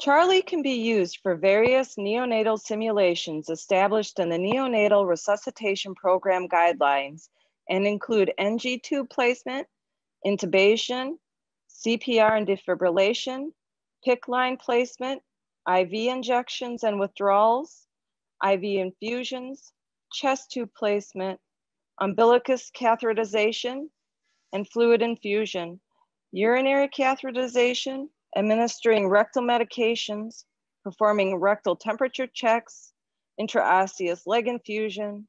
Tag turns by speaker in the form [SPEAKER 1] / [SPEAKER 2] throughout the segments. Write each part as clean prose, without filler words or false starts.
[SPEAKER 1] C.H.A.R.L.I.E can be used for various neonatal simulations established in the Neonatal Resuscitation Program guidelines and include NG tube placement, intubation, CPR and defibrillation, PICC line placement, IV injections and withdrawals, IV infusions, chest tube placement, umbilicus catheterization, and fluid infusion, urinary catheterization, administering rectal medications, performing rectal temperature checks, intraosseous leg infusion,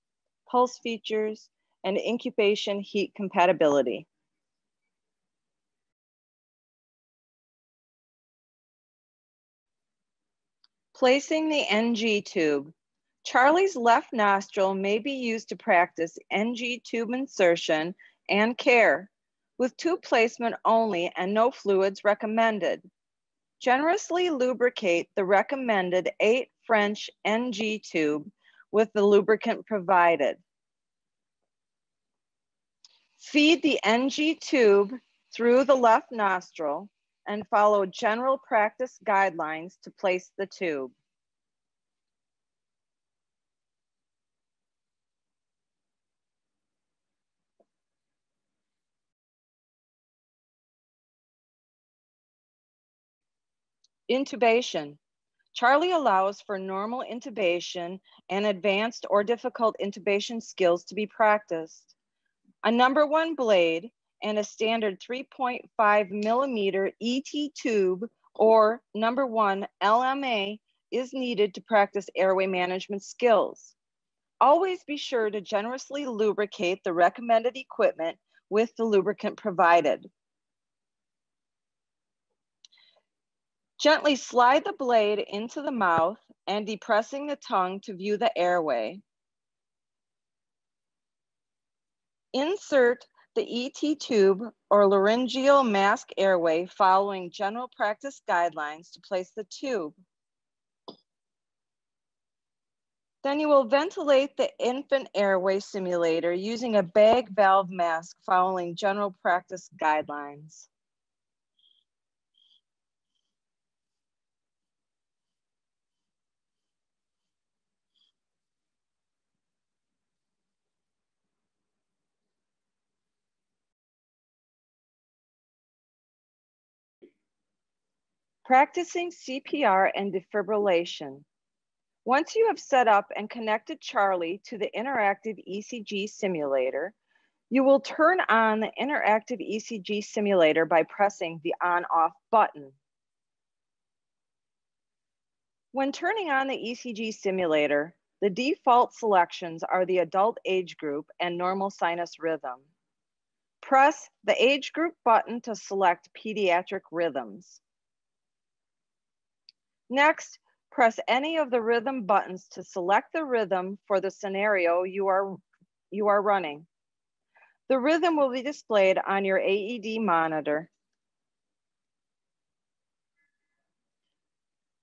[SPEAKER 1] pulse features, and incubation heat compatibility. Placing the NG tube. C.H.A.R.L.I.E.'s left nostril may be used to practice NG tube insertion and care, with tube placement only and no fluids recommended. Generously lubricate the recommended 8 French NG tube with the lubricant provided. Feed the NG tube through the left nostril and follow general practice guidelines to place the tube. Intubation. C.H.A.R.L.I.E allows for normal intubation and advanced or difficult intubation skills to be practiced. A number 1 blade and a standard 3.5 millimeter ET tube or number 1 LMA is needed to practice airway management skills. Always be sure to generously lubricate the recommended equipment with the lubricant provided. Gently slide the blade into the mouth and depressing the tongue to view the airway. Insert the ET tube or laryngeal mask airway following general practice guidelines to place the tube. Then you will ventilate the infant airway simulator using a bag valve mask following general practice guidelines. Practicing CPR and defibrillation. Once you have set up and connected C.H.A.R.L.I.E to the interactive ECG simulator, you will turn on the interactive ECG simulator by pressing the on-off button. When turning on the ECG simulator, the default selections are the adult age group and normal sinus rhythm. Press the age group button to select pediatric rhythms. Next, press any of the rhythm buttons to select the rhythm for the scenario you are running. The rhythm will be displayed on your AED monitor.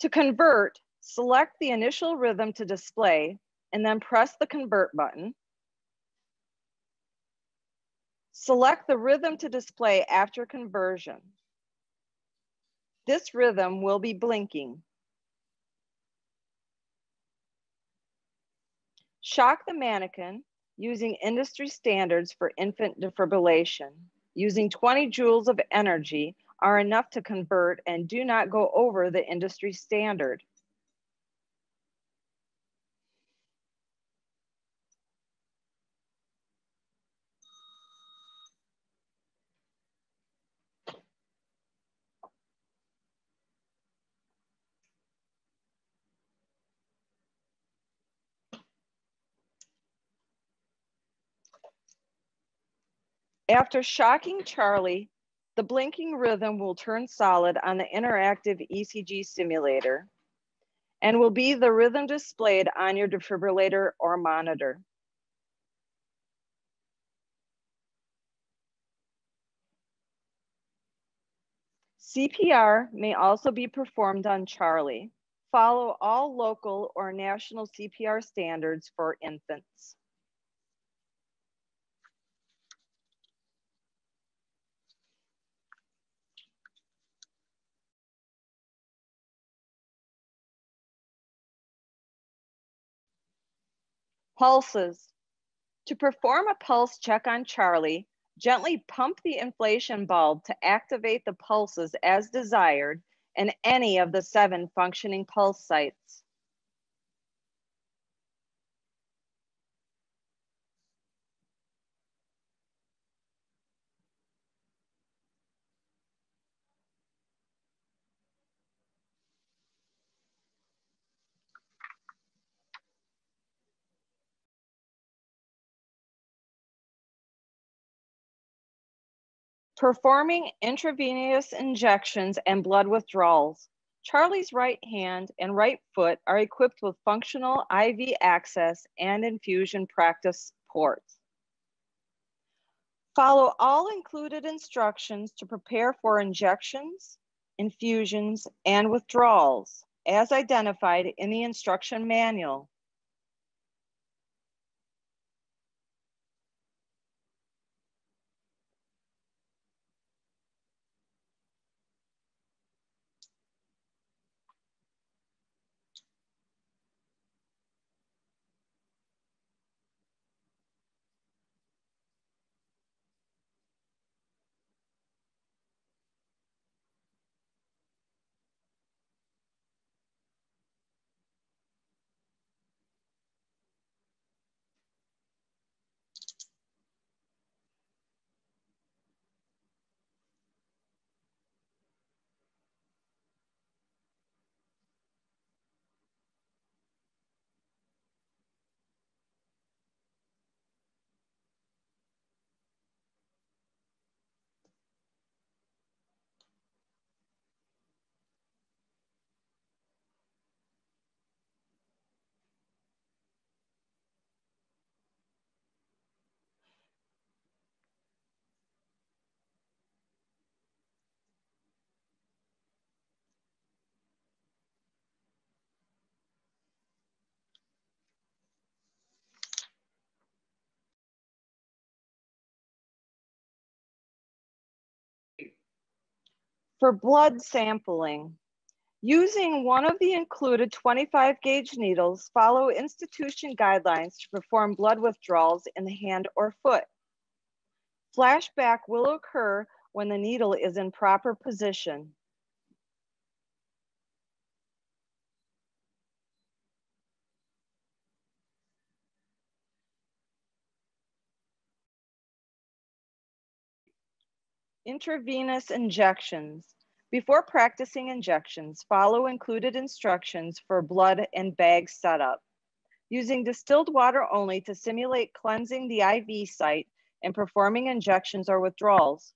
[SPEAKER 1] To convert, select the initial rhythm to display and then press the convert button. Select the rhythm to display after conversion. This rhythm will be blinking. Shock the mannequin using industry standards for infant defibrillation. Using 20 joules of energy are enough to convert and do not go over the industry standard. After shocking C.H.A.R.L.I.E, the blinking rhythm will turn solid on the interactive ECG simulator and will be the rhythm displayed on your defibrillator or monitor. CPR may also be performed on C.H.A.R.L.I.E. Follow all local or national CPR standards for infants. Pulses. To perform a pulse check on C.H.A.R.L.I.E, gently pump the inflation bulb to activate the pulses as desired in any of the 7 functioning pulse sites. Performing intravenous injections and blood withdrawals. C.H.A.R.L.I.E.'s right hand and right foot are equipped with functional IV access and infusion practice ports. Follow all included instructions to prepare for injections, infusions, and withdrawals, as identified in the instruction manual. For blood sampling, using one of the included 25 gauge needles, follow institution guidelines to perform blood withdrawals in the hand or foot. Flashback will occur when the needle is in proper position. Intravenous injections. Before practicing injections, follow included instructions for blood and bag setup. Using distilled water only to simulate cleansing the IV site and performing injections or withdrawals.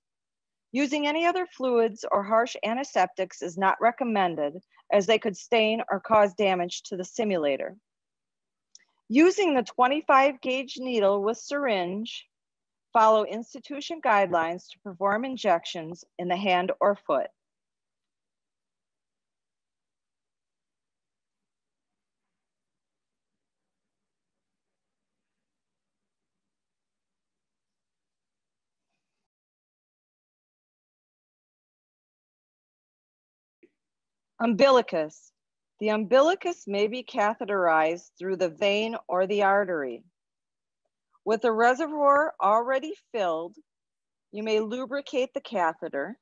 [SPEAKER 1] Using any other fluids or harsh antiseptics is not recommended, as they could stain or cause damage to the simulator. Using the 25 gauge needle with syringe, follow institution guidelines to perform injections in the hand or foot. Umbilicus. The umbilicus may be catheterized through the vein or the artery. With the reservoir already filled, you may lubricate the catheter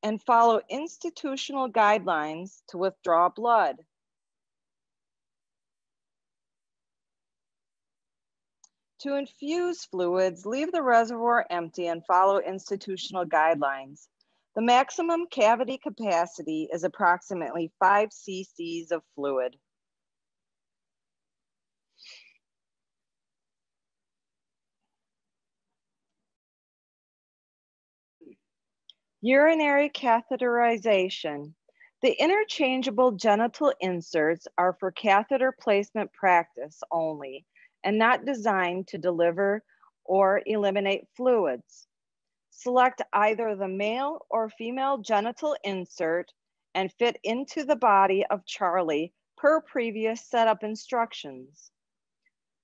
[SPEAKER 1] and follow institutional guidelines to withdraw blood. To infuse fluids, leave the reservoir empty and follow institutional guidelines. The maximum cavity capacity is approximately 5 cc's of fluid. Urinary catheterization. The interchangeable genital inserts are for catheter placement practice only and not designed to deliver or eliminate fluids. Select either the male or female genital insert and fit into the body of C.H.A.R.L.I.E per previous setup instructions.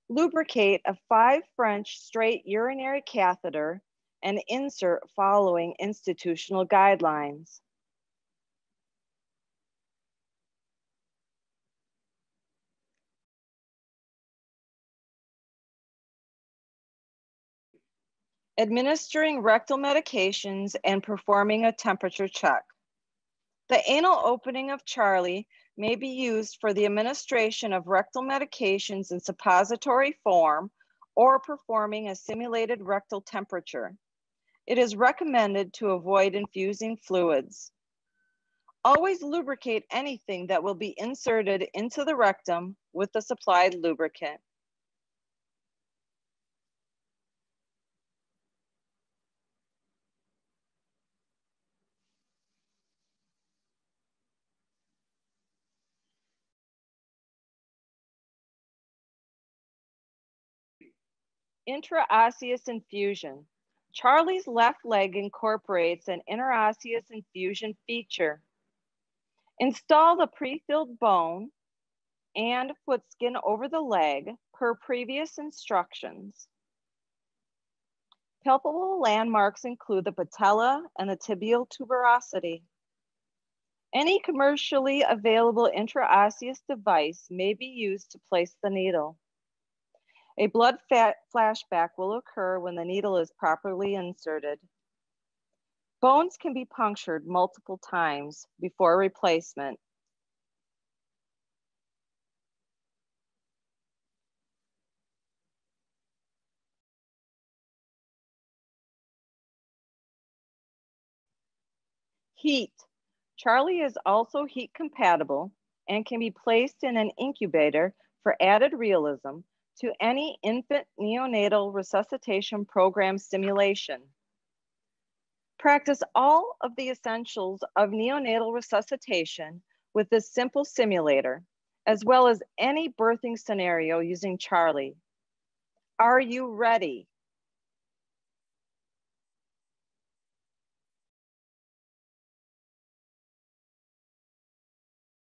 [SPEAKER 1] Lubricate a 5 French straight urinary catheter and insert following institutional guidelines. administering rectal medications, and performing a temperature check. The anal opening of C.H.A.R.L.I.E may be used for the administration of rectal medications in suppository form or performing a simulated rectal temperature. It is recommended to avoid infusing fluids. Always lubricate anything that will be inserted into the rectum with the supplied lubricant. Intraosseous infusion. C.H.A.R.L.I.E.'s left leg incorporates an interosseous infusion feature. Install the pre-filled bone and foot skin over the leg per previous instructions. Palpable landmarks include the patella and the tibial tuberosity. Any commercially available intraosseous device may be used to place the needle. A blood flashback will occur when the needle is properly inserted. Bones can be punctured multiple times before replacement. Heat. C.H.A.R.L.I.E is also heat compatible and can be placed in an incubator for added realism to any infant neonatal resuscitation program simulation. Practice all of the essentials of neonatal resuscitation with this simple simulator, as well as any birthing scenario using C.H.A.R.L.I.E. Are you ready?